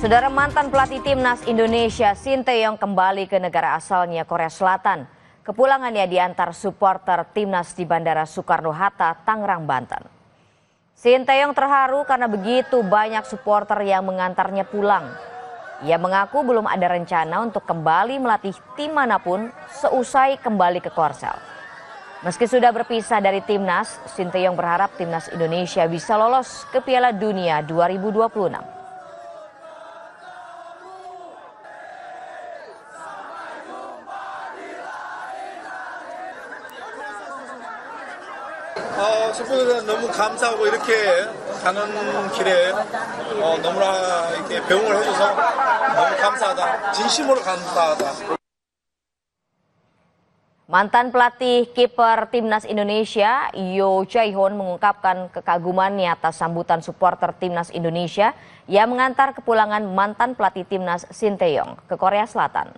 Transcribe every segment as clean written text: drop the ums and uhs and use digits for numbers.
Saudara, mantan pelatih timnas Indonesia Sinteyong kembali ke negara asalnya Korea Selatan. Kepulangannya diantar supporter timnas di Bandara Soekarno-Hatta, Tangerang, Banten. Sinteyong terharu karena begitu banyak supporter yang mengantarnya pulang. Ia mengaku belum ada rencana untuk kembali melatih tim manapun seusai kembali ke Korsel. Meski sudah berpisah dari timnas, Sinteyong berharap timnas Indonesia bisa lolos ke Piala Dunia 2026. 슈퍼들 너무 감사하고 이렇게 가는 길에 너무나 이렇게 배웅을 해줘서 너무 감사하다. 진심으로 감사하다. Mantan pelatih kiper timnas Indonesia Yo Jae-Hoon mengungkapkan kekagumannya atas sambutan supporter timnas Indonesia yang mengantar kepulangan mantan pelatih timnas Sinteyong ke Korea Selatan.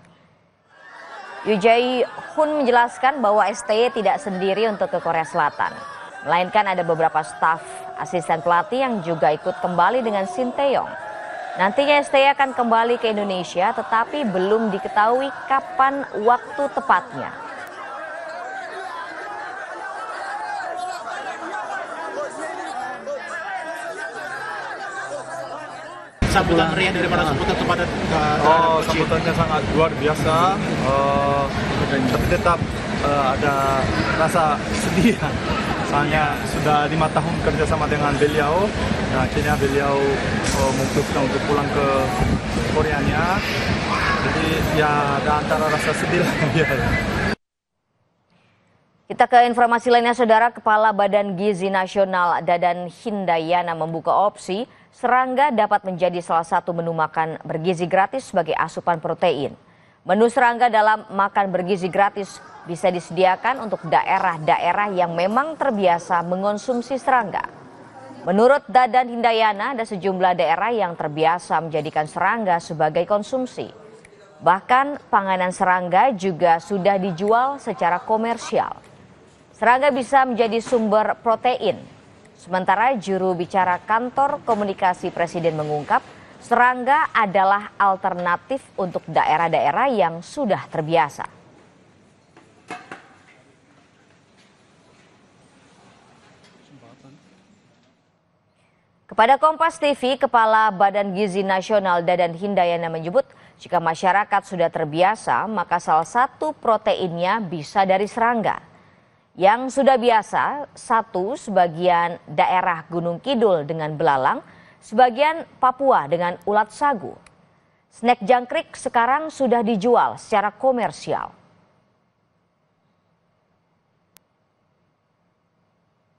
Yo Jae-Hoon menjelaskan bahwa STY tidak sendiri untuk ke Korea Selatan, melainkan ada beberapa staf asisten pelatih yang juga ikut kembali dengan Sinteyong. Nantinya STY akan kembali ke Indonesia, tetapi belum diketahui kapan waktu tepatnya. Sambutan meriah dari para supporter kepada sambutannya sangat luar biasa, tapi tetap ada rasa sedih. Soalnya sudah 5 tahun kerja sama dengan beliau, nah, akhirnya beliau memutuskan untuk pulang ke Koreanya. Jadi ya ada antara rasa sedih lah. Kita ke informasi lainnya, Saudara. Kepala Badan Gizi Nasional Dadan Hindayana membuka opsi serangga dapat menjadi salah satu menu makan bergizi gratis sebagai asupan protein. Menu serangga dalam makan bergizi gratis bisa disediakan untuk daerah-daerah yang memang terbiasa mengonsumsi serangga. Menurut Dadan Hindayana, ada sejumlah daerah yang terbiasa menjadikan serangga sebagai konsumsi. Bahkan panganan serangga juga sudah dijual secara komersial. Serangga bisa menjadi sumber protein. Sementara juru bicara kantor komunikasi Presiden mengungkap, serangga adalah alternatif untuk daerah-daerah yang sudah terbiasa. Kepada Kompas TV, Kepala Badan Gizi Nasional Dadan Hindayana menyebut jika masyarakat sudah terbiasa, maka salah satu proteinnya bisa dari serangga. Yang sudah biasa, satu sebagian daerah Gunung Kidul dengan belalang, sebagian Papua dengan ulat sagu. Snack jangkrik sekarang sudah dijual secara komersial.